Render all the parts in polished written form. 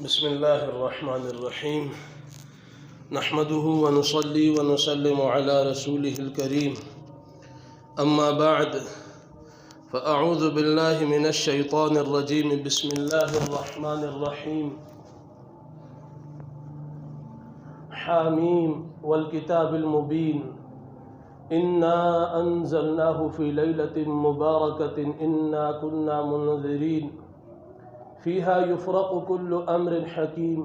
بسم الله الرحمن الرحيم. نحمده ونصلي ونسلم على رسوله الكريم. أما بعد، فأعوذ بالله من الشيطان الرجيم. بسم الله الرحمن الرحيم. حاميم والكتاب المبين. إنا أنزلناه في ليلة مباركة إنا كنا منذرين فيها يفرق كل أمر حكيم.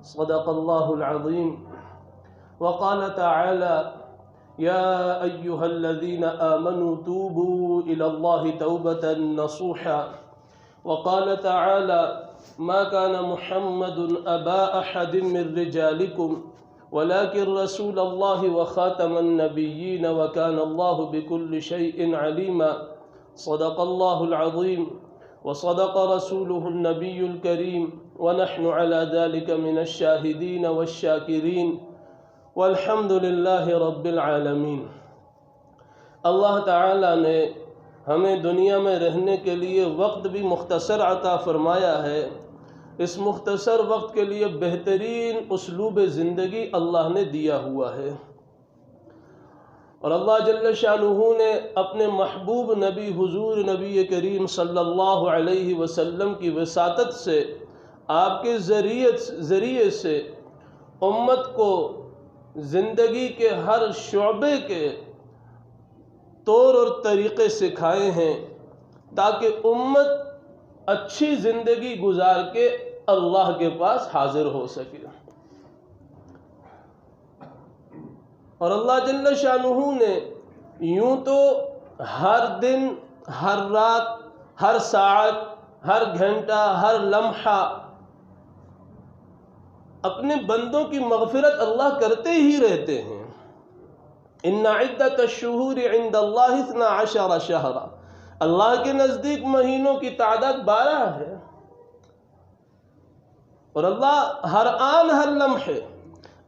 صدق الله العظيم. وقال تعالى: يا أيها الذين آمنوا توبوا إلى الله توبة نصوحا. وقال تعالى: ما كان محمد أبا أحد من رجالكم ولكن رسول الله وخاتم النبيين وكان الله بكل شيء عليما. صدق الله العظيم وصدق رسوله النبي الكريم، ونحن على ذلك من الشاهدين والشاكرين والحمد للہ رب العالمین۔ اللہ تعالیٰ نے ہمیں دنیا میں رہنے کے لیے وقت بھی مختصر عطا فرمایا ہے۔ اس مختصر وقت کے لیے بہترین اسلوب زندگی اللہ نے دیا ہوا ہے، اور اللہ جل شانہ نے اپنے محبوب نبی حضور نبی کریم صلی اللہ علیہ وسلم کی وساطت سے، آپ کے ذریعے سے امت کو زندگی کے ہر شعبے کے طور اور طریقے سکھائے ہیں، تاکہ امت اچھی زندگی گزار کے اللہ کے پاس حاضر ہو سکے۔ اور اللہ جل شانہ نے یوں تو ہر دن، ہر رات، ہر ساعت، ہر گھنٹہ، ہر لمحہ اپنے بندوں کی مغفرت اللہ کرتے ہی رہتے ہیں۔ ان عدۃ الشہور عند اللہ 12 شہرا، اللہ کے نزدیک مہینوں کی تعداد 12 ہے، اور اللہ ہر آن ہر لمحے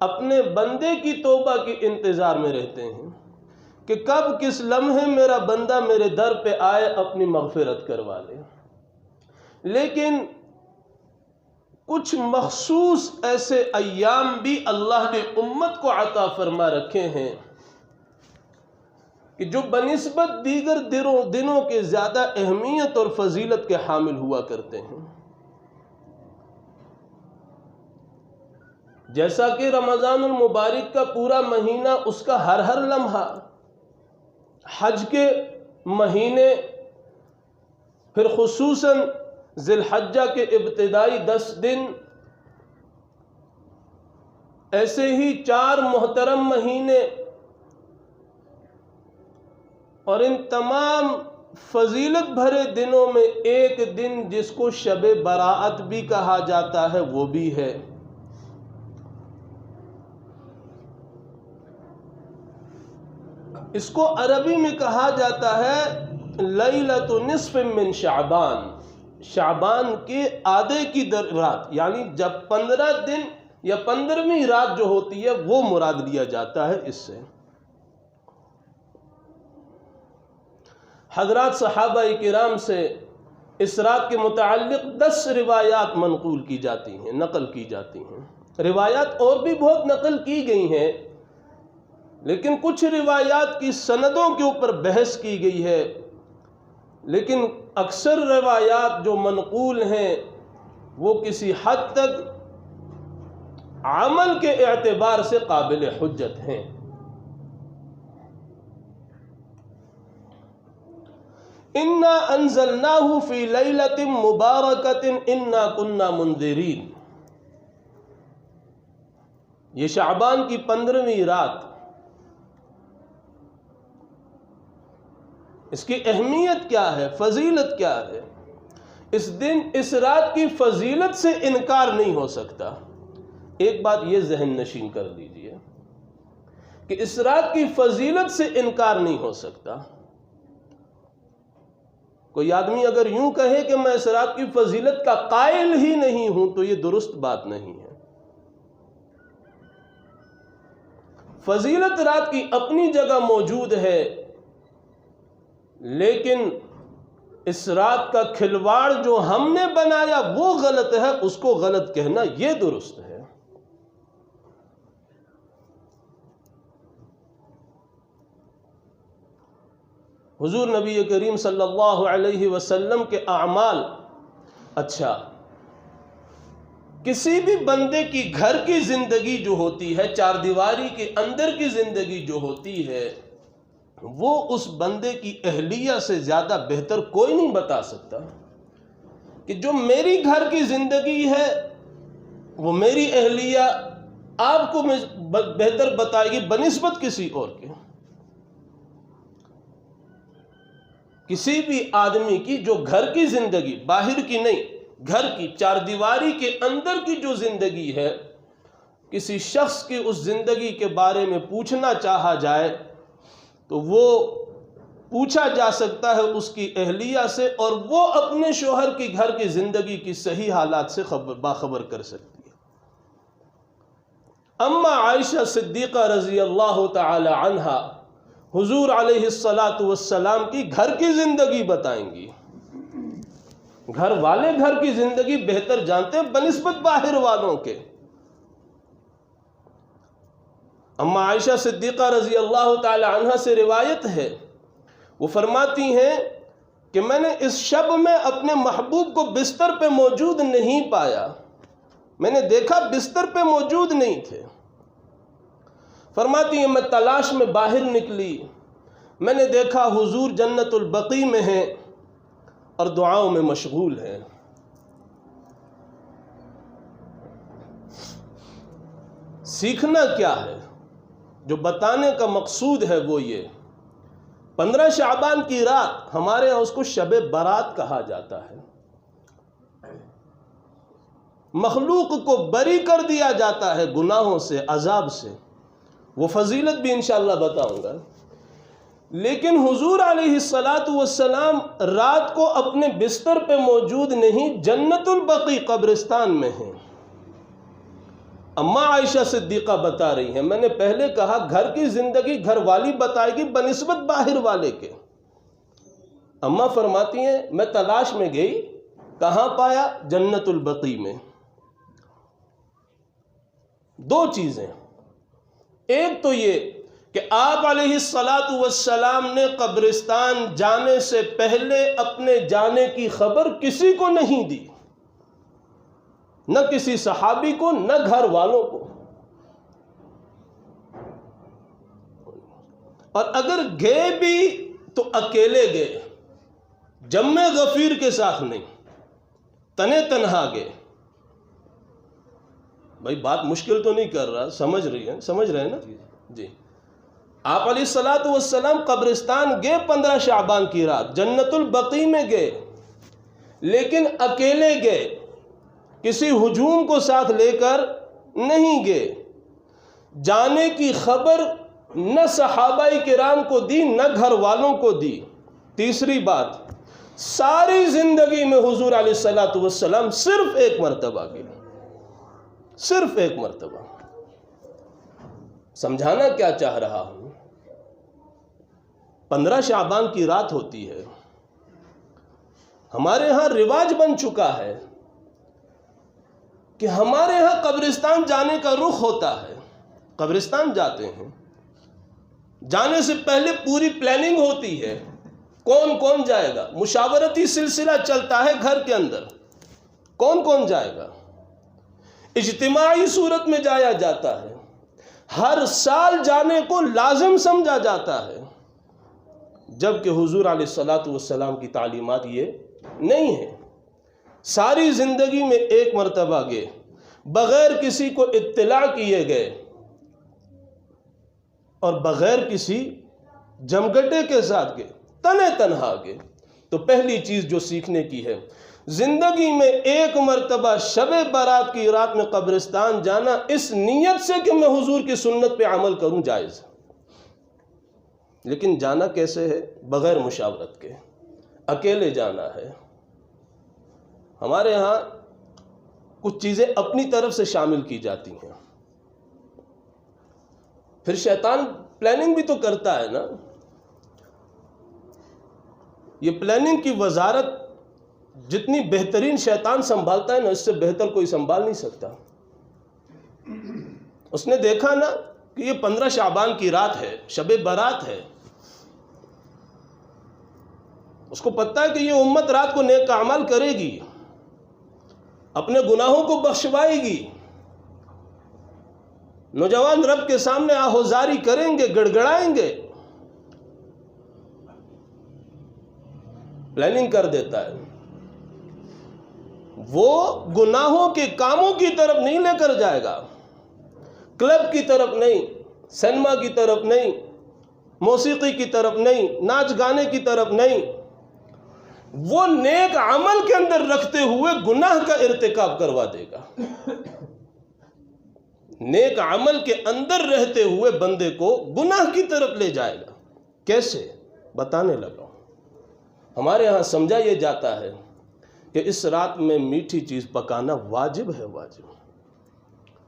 اپنے بندے کی توبہ کی انتظار میں رہتے ہیں کہ کب کس لمحے میرا بندہ میرے در پہ آئے، اپنی مغفرت کروا لے۔ لیکن کچھ مخصوص ایسے ایام بھی اللہ نے امت کو عطا فرما رکھے ہیں کہ جو بنسبت دیگر دنوں کے زیادہ اہمیت اور فضیلت کے حامل ہوا کرتے ہیں۔ جیسا کہ رمضان المبارک کا پورا مہینہ، اس کا ہر لمحہ، حج کے مہینے، پھر خصوصاً ذی الحجہ کے ابتدائی 10 دن، ایسے ہی 4 محترم مہینے، اور ان تمام فضیلت بھرے دنوں میں ایک دن جس کو شب براءت بھی کہا جاتا ہے، وہ بھی ہے۔ اس کو عربی میں کہا جاتا ہے لیلۃ نصف من شعبان، شعبان کے آدھے کی رات، یعنی جب 15 دن یا 15ویں رات جو ہوتی ہے وہ مراد لیا جاتا ہے اس سے۔ حضرات صحابہ کرام سے اس رات کے متعلق 10 روایات منقول کی جاتی ہیں، نقل کی جاتی ہیں۔ روایات اور بھی بہت نقل کی گئی ہیں، لیکن کچھ روایات کی سندوں کے اوپر بحث کی گئی ہے، لیکن اکثر روایات جو منقول ہیں وہ کسی حد تک عمل کے اعتبار سے قابل حجت ہیں۔ انا انزلناہ فی لیلۃ مبارکۃ انا کنا منذرین، یہ شعبان کی 15ویں رات، اس کی اہمیت کیا ہے، فضیلت کیا ہے؟ اس دن، اس رات کی فضیلت سے انکار نہیں ہو سکتا۔ ایک بات یہ ذہن نشین کر لیجئے کہ اس رات کی فضیلت سے انکار نہیں ہو سکتا۔ کوئی آدمی اگر یوں کہے کہ میں اس رات کی فضیلت کا قائل ہی نہیں ہوں، تو یہ درست بات نہیں ہے۔ فضیلت رات کی اپنی جگہ موجود ہے، لیکن اس رات کا کھلواڑ جو ہم نے بنایا وہ غلط ہے، اس کو غلط کہنا یہ درست ہے۔ حضور نبی کریم صلی اللہ علیہ وسلم کے اعمال، اچھا کسی بھی بندے کی گھر کی زندگی جو ہوتی ہے، چار دیواری کے اندر کی زندگی جو ہوتی ہے، وہ اس بندے کی اہلیہ سے زیادہ بہتر کوئی نہیں بتا سکتا کہ جو میری گھر کی زندگی ہے وہ میری اہلیہ آپ کو بہتر بتائے گی بنسبت کسی اور کے۔ کسی بھی آدمی کی جو گھر کی زندگی، باہر کی نہیں، گھر کی چار دیواری کے اندر کی جو زندگی ہے، کسی شخص کی اس زندگی کے بارے میں پوچھنا چاہا جائے تو وہ پوچھا جا سکتا ہے اس کی اہلیہ سے، اور وہ اپنے شوہر کی گھر کی زندگی کی صحیح حالات سے باخبر کر سکتی ہے۔ اما عائشہ صدیقہ رضی اللہ تعالی عنہا حضور علیہ السلام کی گھر کی زندگی بتائیں گی۔ گھر والے گھر کی زندگی بہتر جانتے ہیں بنسبت باہر والوں کے۔ اما عائشہ صدیقہ رضی اللہ تعالی عنہا سے روایت ہے، وہ فرماتی ہیں کہ میں نے اس شب میں اپنے محبوب کو بستر پہ موجود نہیں پایا، میں نے دیکھا بستر پہ موجود نہیں تھے۔ فرماتی ہیں میں تلاش میں باہر نکلی، میں نے دیکھا حضور جنت البقیع میں ہیں اور دعاؤں میں مشغول ہیں۔ سیکھنا کیا ہے؟ جو بتانے کا مقصود ہے وہ یہ، 15 شعبان کی رات ہمارے ہاں اس کو شب برات کہا جاتا ہے۔ مخلوق کو بری کر دیا جاتا ہے گناہوں سے، عذاب سے، وہ فضیلت بھی انشاءاللہ بتاؤں گا۔ لیکن حضور علیہ السلام رات کو اپنے بستر پہ موجود نہیں، جنت البقیع قبرستان میں ہیں۔ اما عائشہ صدیقہ بتا رہی ہیں، میں نے پہلے کہا گھر کی زندگی گھر والی بتائے گی بنسبت باہر والے کے۔ اما فرماتی ہیں میں تلاش میں گئی، کہاں پایا؟ جنت البقیع میں۔ دو چیزیں، ایک تو یہ کہ آپ علیہ السلام نے قبرستان جانے سے پہلے اپنے جانے کی خبر کسی کو نہیں دی، نہ کسی صحابی کو، نہ گھر والوں کو، اور اگر گئے بھی تو اکیلے گئے، جمع غفیر کے ساتھ نہیں، تنے تنہا گئے۔ بھائی بات مشکل تو نہیں کر رہا، سمجھ رہے ہیں نا؟ جی آپ علیہ السلام قبرستان گئے 15 شعبان کی رات، جنت البقیع میں گئے، لیکن اکیلے گئے، کسی ہجوم کو ساتھ لے کر نہیں گئے۔ جانے کی خبر نہ صحابہ کرام کو دی، نہ گھر والوں کو دی۔ تیسری بات، ساری زندگی میں حضور علیہ السلام صرف ایک مرتبہ گئے، صرف ایک مرتبہ۔ سمجھانا کیا چاہ رہا ہوں؟ 15 شعبان کی رات ہوتی ہے، ہمارے ہاں رواج بن چکا ہے کہ ہمارے ہاں قبرستان جانے کا رخ ہوتا ہے، قبرستان جاتے ہیں، جانے سے پہلے پوری پلاننگ ہوتی ہے، کون کون جائے گا، مشاورتی سلسلہ چلتا ہے گھر کے اندر، کون کون جائے گا، اجتماعی صورت میں جایا جاتا ہے، ہر سال جانے کو لازم سمجھا جاتا ہے، جبکہ حضور علیہ السلام کی تعلیمات یہ نہیں ہے۔ ساری زندگی میں ایک مرتبہ گئے، بغیر کسی کو اطلاع کیے گئے اور بغیر کسی جمگٹے کے ساتھ گئے، تنے تنہا گئے۔ تو پہلی چیز جو سیکھنے کی ہے، زندگی میں ایک مرتبہ شب برات کی رات میں قبرستان جانا اس نیت سے کہ میں حضور کی سنت پہ عمل کروں جائز ہے، لیکن جانا کیسے ہے؟ بغیر مشاورت کے، اکیلے جانا ہے۔ ہمارے ہاں کچھ چیزیں اپنی طرف سے شامل کی جاتی ہیں، پھر شیطان پلاننگ بھی تو کرتا ہے نا۔ یہ پلاننگ کی وزارت جتنی بہترین شیطان سنبھالتا ہے نا، اس سے بہتر کوئی سنبھال نہیں سکتا۔ اس نے دیکھا نا کہ یہ 15 شعبان کی رات ہے، شب برات ہے، اس کو پتہ ہے کہ یہ امت رات کو نیک اعمال کرے گی، اپنے گناہوں کو بخشوائے گی، نوجوان رب کے سامنے آہوزاری کریں گے، گڑگڑائیں گے، پلاننگ کر دیتا ہے۔ وہ گناہوں کے کاموں کی طرف نہیں لے کر جائے گا، کلب کی طرف نہیں، سینما کی طرف نہیں، موسیقی کی طرف نہیں، ناچ گانے کی طرف نہیں، وہ نیک عمل کے اندر رکھتے ہوئے گناہ کا ارتکاب کروا دے گا۔ نیک عمل کے اندر رہتے ہوئے بندے کو گناہ کی طرف لے جائے گا۔ کیسے؟ بتانے لگا۔ ہمارے ہاں سمجھا یہ جاتا ہے کہ اس رات میں میٹھی چیز پکانا واجب ہے، واجب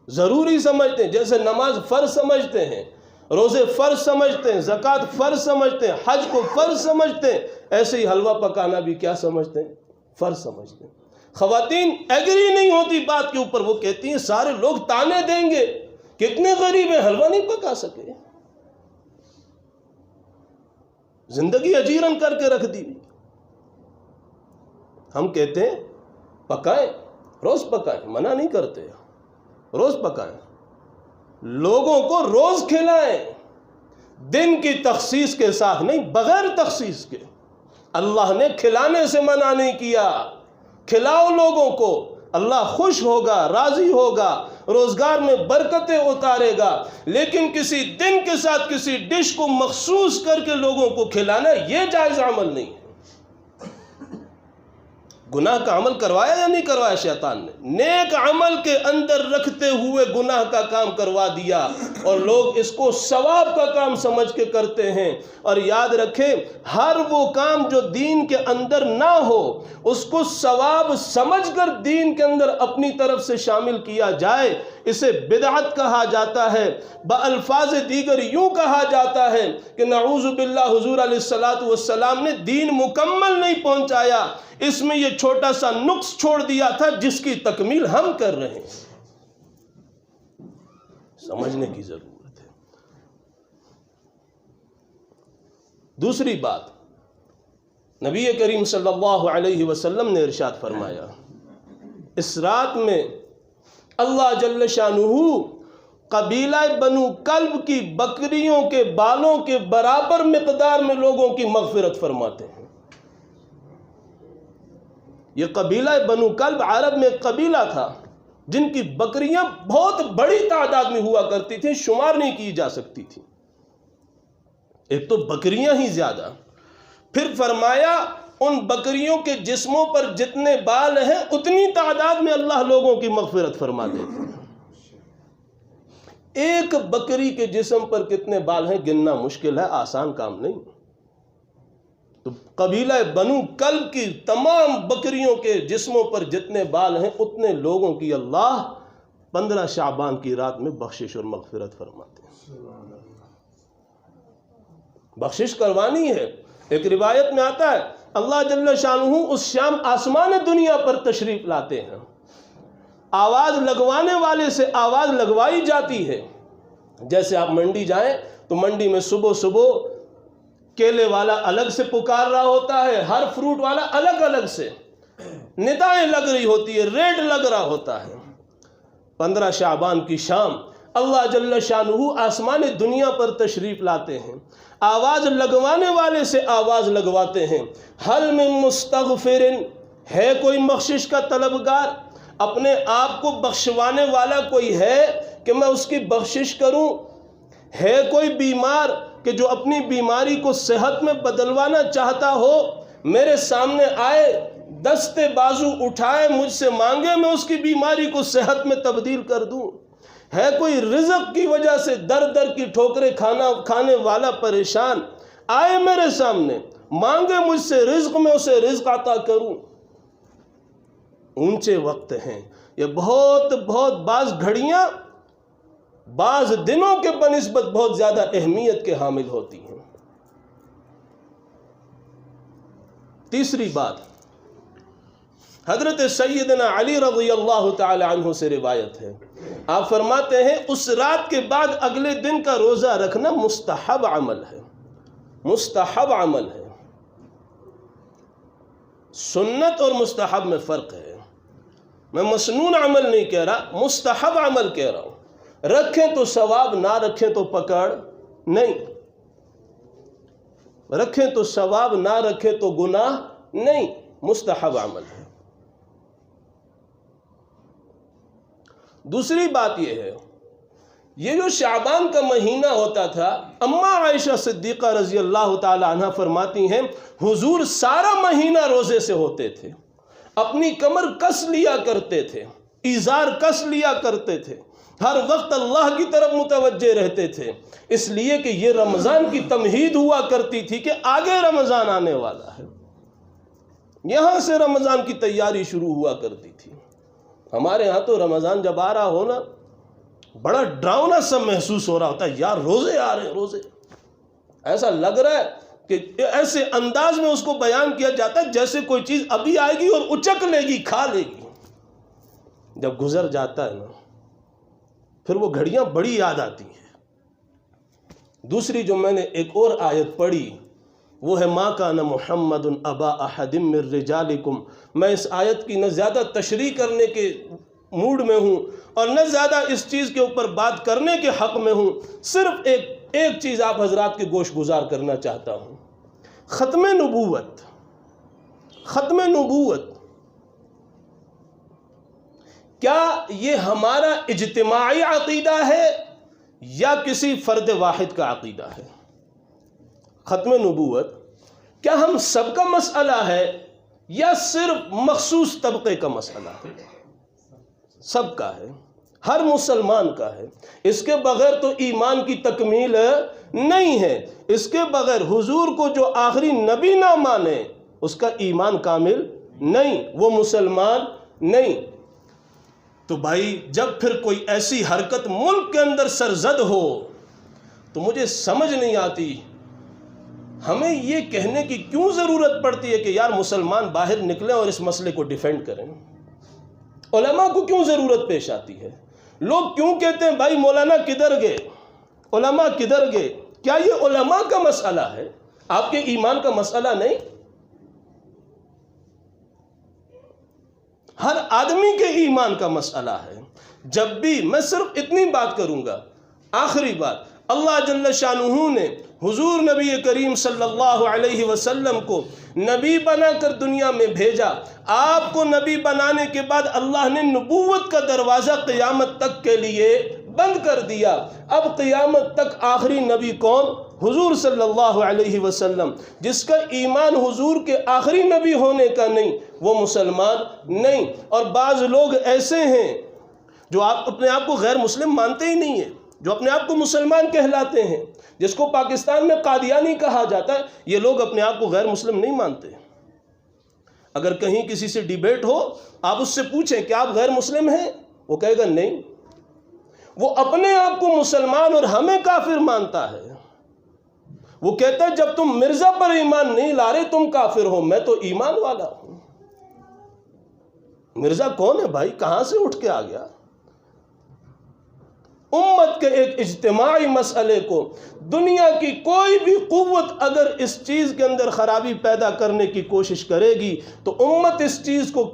ضروری سمجھتے ہیں، جیسے نماز فرض سمجھتے ہیں، روزے فرض سمجھتے ہیں، زکوٰۃ فرض سمجھتے ہیں، حج کو فرض سمجھتے ہیں، ایسے ہی حلوہ پکانا بھی کیا سمجھتے ہیں؟ فرض سمجھتے ہیں۔ خواتین ایگری نہیں ہوتی بات کے اوپر، وہ کہتی ہیں سارے لوگ تانے دیں گے، کتنے غریب ہیں حلوہ نہیں پکا سکے، زندگی اجیرن کر کے رکھ دی۔ ہم کہتے ہیں پکائیں، روز پکائیں، منع نہیں کرتے، روز پکائیں، لوگوں کو روز کھلائیں، دن کی تخصیص کے ساتھ نہیں، بغیر تخصیص کے۔ اللہ نے کھلانے سے منع نہیں کیا، کھلاؤ لوگوں کو، اللہ خوش ہوگا، راضی ہوگا، روزگار میں برکتیں اتارے گا، لیکن کسی دن کے ساتھ کسی ڈش کو مخصوص کر کے لوگوں کو کھلانا یہ جائز عمل نہیں ہے۔ گناہ کا عمل کروایا یا نہیں کروایا شیطان نے؟ نیک عمل کے اندر رکھتے ہوئے گناہ کا کام کروا دیا، اور لوگ اس کو ثواب کا کام سمجھ کے کرتے ہیں۔ اور یاد رکھیں، ہر وہ کام جو دین کے اندر نہ ہو اس کو ثواب سمجھ کر دین کے اندر اپنی طرف سے شامل کیا جائے، اسے بدعت کہا جاتا ہے۔ بالفاظ دیگر یوں کہا جاتا ہے کہ نعوذ باللہ، حضور علیہ السلام نے دین مکمل نہیں پہنچایا، اس میں یہ چھوٹا سا نقص چھوڑ دیا تھا جس کی تکمیل ہم کر رہے ہیں۔ سمجھنے کی ضرورت ہے۔ دوسری بات، نبی کریم صلی اللہ علیہ وسلم نے ارشاد فرمایا، اس رات میں اللہ جل شانہ قبیلہ بنو کلب کی بکریوں کے بالوں کے برابر مقدار میں لوگوں کی مغفرت فرماتے ہیں۔ یہ قبیلہ بنو کلب عرب میں ایک قبیلہ تھا جن کی بکریاں بہت بڑی تعداد میں ہوا کرتی تھیں، شمار نہیں کی جا سکتی تھی۔ ایک تو بکریاں ہی زیادہ، پھر فرمایا ان بکریوں کے جسموں پر جتنے بال ہیں اتنی تعداد میں اللہ لوگوں کی مغفرت فرما دیتے ہیں۔ ایک بکری کے جسم پر کتنے بال ہیں گننا مشکل ہے، آسان کام نہیں۔ تو قبیلہ بنو کلب کی تمام بکریوں کے جسموں پر جتنے بال ہیں اتنے لوگوں کی اللہ 15 شعبان کی رات میں بخشش اور مغفرت فرماتے ہیں۔ بخشش کروانی ہے۔ ایک روایت میں آتا ہے اللہ جل شانہ اس شام آسمان دنیا پر تشریف لاتے ہیں، آواز لگوانے والے سے آواز لگوائی جاتی ہے۔ جیسے آپ منڈی جائیں تو منڈی میں صبح صبح کیلے والا الگ سے پکار رہا ہوتا ہے، ہر فروٹ والا الگ الگ سے ندائیں لگ رہی ہوتی ہے، ریٹ لگ رہا ہوتا ہے۔ 15 شعبان کی شام اللہ جل شانہ آسمان دنیا پر تشریف لاتے ہیں، آواز لگوانے والے سے آواز لگواتے ہیں، حل من مستغفر، ہے کوئی بخشش کا طلبگار؟ اپنے آپ کو بخشوانے والا کوئی ہے کہ میں اس کی بخشش کروں؟ ہے کوئی بیمار کہ جو اپنی بیماری کو صحت میں بدلوانا چاہتا ہو؟ میرے سامنے آئے، دستے بازو اٹھائے، مجھ سے مانگے، میں اس کی بیماری کو صحت میں تبدیل کر دوں۔ ہے کوئی رزق کی وجہ سے در در کی ٹھوکریں کھانے والا پریشان، آئے میرے سامنے، مانگے مجھ سے رزق، میں اسے رزق عطا کروں۔ اونچے وقت ہیں یہ، بہت بعض گھڑیاں بعض دنوں کے بنسبت بہت زیادہ اہمیت کے حامل ہوتی ہیں۔ تیسری بات، حضرت سیدنا علی رضی اللہ تعالی عنہ سے روایت ہے، آپ فرماتے ہیں اس رات کے بعد اگلے دن کا روزہ رکھنا مستحب عمل ہے، مستحب عمل ہے۔ سنت اور مستحب میں فرق ہے، میں مسنون عمل نہیں کہہ رہا، مستحب عمل کہہ رہا ہوں۔ رکھیں تو ثواب، نہ رکھیں تو پکڑ نہیں، رکھیں تو ثواب، نہ رکھیں تو گناہ نہیں، مستحب عمل ہے۔ دوسری بات یہ ہے، یہ جو شعبان کا مہینہ ہوتا تھا، اماں عائشہ صدیقہ رضی اللہ تعالی عنہ فرماتی ہیں حضور سارا مہینہ روزے سے ہوتے تھے، اپنی کمر کس لیا کرتے تھے، ایزار کس لیا کرتے تھے، ہر وقت اللہ کی طرف متوجہ رہتے تھے، اس لیے کہ یہ رمضان کی تمہید ہوا کرتی تھی کہ آگے رمضان آنے والا ہے، یہاں سے رمضان کی تیاری شروع ہوا کرتی تھی۔ ہمارے ہاں تو رمضان جب آ رہا ہو نا، بڑا ڈراؤنا سا محسوس ہو رہا ہوتا ہے، یار روزے آ رہے ہیں، روزے، ایسا لگ رہا ہے کہ ایسے انداز میں اس کو بیان کیا جاتا ہے جیسے کوئی چیز ابھی آئے گی اور اچک لے گی، کھا لے گی۔ جب گزر جاتا ہے نا، پھر وہ گھڑیاں بڑی یاد آتی ہیں۔ دوسری جو میں نے ایک اور آیت پڑھی وہ ہے ما کان محمد ابا احد من رجالکم۔ میں اس آیت کی نہ زیادہ تشریح کرنے کے موڈ میں ہوں اور نہ زیادہ اس چیز کے اوپر بات کرنے کے حق میں ہوں، صرف ایک چیز آپ حضرات کے گوش گزار کرنا چاہتا ہوں۔ ختم نبوت، ختم نبوت کیا یہ ہمارا اجتماعی عقیدہ ہے یا کسی فرد واحد کا عقیدہ ہے؟ ختم نبوت کیا ہم سب کا مسئلہ ہے یا صرف مخصوص طبقے کا مسئلہ ہے؟ سب کا ہے، ہر مسلمان کا ہے۔ اس کے بغیر تو ایمان کی تکمیل نہیں ہے، اس کے بغیر حضور کو جو آخری نبی نہ مانے اس کا ایمان کامل نہیں، وہ مسلمان نہیں۔ تو بھائی جب پھر کوئی ایسی حرکت ملک کے اندر سرزد ہو تو مجھے سمجھ نہیں آتی ہمیں یہ کہنے کی کیوں ضرورت پڑتی ہے کہ یار مسلمان باہر نکلیں اور اس مسئلے کو ڈیفینڈ کریں۔ علماء کو کیوں ضرورت پیش آتی ہے؟ لوگ کیوں کہتے ہیں بھائی مولانا کدھر گئے، علماء کدھر گئے؟ کیا یہ علماء کا مسئلہ ہے، آپ کے ایمان کا مسئلہ نہیں؟ ہر آدمی کے ایمان کا مسئلہ ہے۔ جب بھی میں صرف اتنی بات کروں گا، آخری بات، اللہ جل شانہ نے حضور نبی کریم صلی اللہ علیہ وسلم کو نبی بنا کر دنیا میں بھیجا۔ آپ کو نبی بنانے کے بعد اللہ نے نبوت کا دروازہ قیامت تک کے لیے بند کر دیا۔ اب قیامت تک آخری نبی کون؟ حضور صلی اللہ علیہ وسلم۔ جس کا ایمان حضور کے آخری نبی ہونے کا نہیں وہ مسلمان نہیں۔ اور بعض لوگ ایسے ہیں جو اپنے آپ کو غیر مسلم مانتے ہی نہیں ہیں، جو اپنے آپ کو مسلمان کہلاتے ہیں، جس کو پاکستان میں قادیانی کہا جاتا ہے، یہ لوگ اپنے آپ کو غیر مسلم نہیں مانتے۔ اگر کہیں کسی سے ڈیبیٹ ہو، آپ اس سے پوچھیں کہ آپ غیر مسلم ہیں، وہ کہے گا نہیں۔ وہ اپنے آپ کو مسلمان اور ہمیں کافر مانتا ہے۔ وہ کہتا ہے جب تم مرزا پر ایمان نہیں لا رہے تم کافر ہو، میں تو ایمان والا ہوں۔ مرزا کون ہے بھائی، کہاں سے اٹھ کے آ گیا؟ امت کے ایک اجتماعی مسئلے کو دنیا کی کوئی بھی قوت اگر اس چیز کے اندر خرابی پیدا کرنے کی کوشش کرے گی تو امت اس چیز کو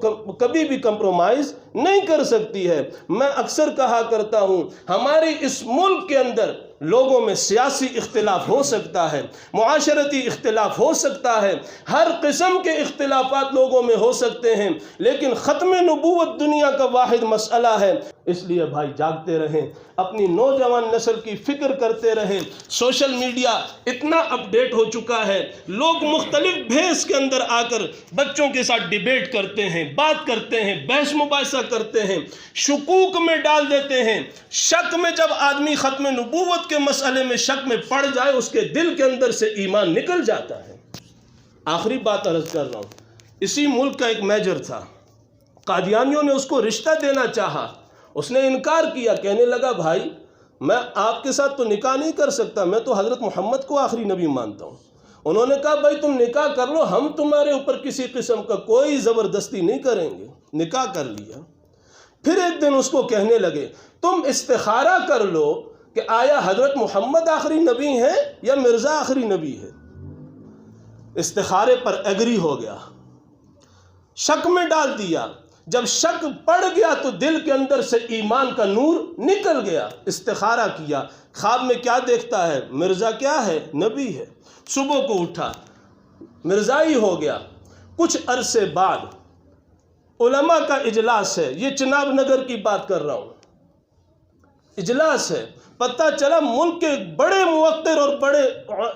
کبھی بھی کمپرومائز نہیں کر سکتی ہے۔ میں اکثر کہا کرتا ہوں ہمارے اس ملک کے اندر لوگوں میں سیاسی اختلاف ہو سکتا ہے، معاشرتی اختلاف ہو سکتا ہے، ہر قسم کے اختلافات لوگوں میں ہو سکتے ہیں، لیکن ختم نبوت دنیا کا واحد مسئلہ ہے۔ اس لیے بھائی جاگتے رہیں، اپنی نوجوان نسل کی فکر کرتے رہیں۔ سوشل میڈیا اتنا اپڈیٹ ہو چکا ہے، لوگ مختلف بھیس کے اندر آ کر بچوں کے ساتھ ڈیبیٹ کرتے ہیں، بات کرتے ہیں، بحث مباحثہ کرتے ہیں، شکوک میں ڈال دیتے ہیں۔ شک میں جب آدمی ختم نبوت کے مسئلے میں شک میں پڑ جائے اس کے دل کے اندر سے ایمان نکل جاتا ہے۔ آخری بات عرض کر رہا ہوں، اسی ملک کا ایک میجر تھا، قادیانیوں نے اس کو رشتہ دینا چاہا، اس نے انکار کیا، کہنے لگا بھائی میں آپ کے ساتھ تو نکاح نہیں کر سکتا، میں تو حضرت محمد کو آخری نبی مانتا ہوں۔ انہوں نے کہا بھائی تم نکاح کر لو، ہم تمہارے اوپر کسی قسم کا کوئی زبردستی نہیں کریں گے۔ نکاح کر لیا۔ پھر ایک دن اس کو کہنے لگے تم استخارہ کر لو کہ آیا حضرت محمد آخری نبی ہے یا مرزا آخری نبی ہے۔ استخارے پر ایگری ہو گیا، شک میں ڈال دیا۔ جب شک پڑ گیا تو دل کے اندر سے ایمان کا نور نکل گیا۔ استخارہ کیا، خواب میں کیا دیکھتا ہے؟ مرزا کیا ہے؟ نبی ہے۔ صبح کو اٹھا، مرزائی ہو گیا۔ کچھ عرصے بعد علماء کا اجلاس ہے، یہ چناب نگر کی بات کر رہا ہوں، اجلاس ہے، پتہ چلا ملک کے بڑے موقر اور بڑے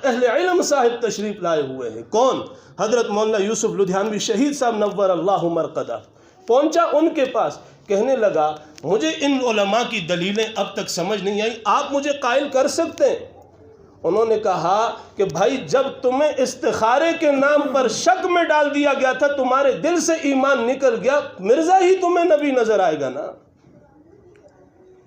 اہل علم صاحب تشریف لائے ہوئے ہیں۔ کون؟ حضرت مولانا یوسف لدھیانوی شہید صاحب نور اللہ مرقدہ۔ پہنچا ان کے پاس، کہنے لگا مجھے ان علماء کی دلیلیں اب تک سمجھ نہیں آئی، آپ مجھے قائل کر سکتے ہیں؟ انہوں نے کہا کہ بھائی جب تمہیں استخارے کے نام پر شک میں ڈال دیا گیا تھا، تمہارے دل سے ایمان نکل گیا، مرزا ہی تمہیں نبی نظر آئے گا نا۔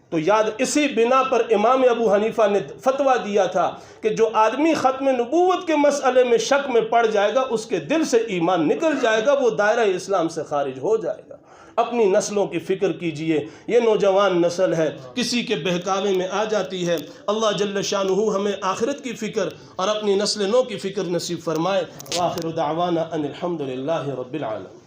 تو یاد اسی بنا پر امام ابو حنیفہ نے فتویٰ دیا تھا کہ جو آدمی ختم نبوت کے مسئلے میں شک میں پڑ جائے گا، اس کے دل سے ایمان نکل جائے گا، وہ دائرہ اسلام سے خارج ہو جائے گا۔ اپنی نسلوں کی فکر کیجئے، یہ نوجوان نسل ہے، کسی کے بہکاوے میں آ جاتی ہے۔ اللہ جل شانہ ہمیں آخرت کی فکر اور اپنی نسل نو کی فکر نصیب فرمائے۔ وآخر دعوانا ان الحمد للہ رب العالمین۔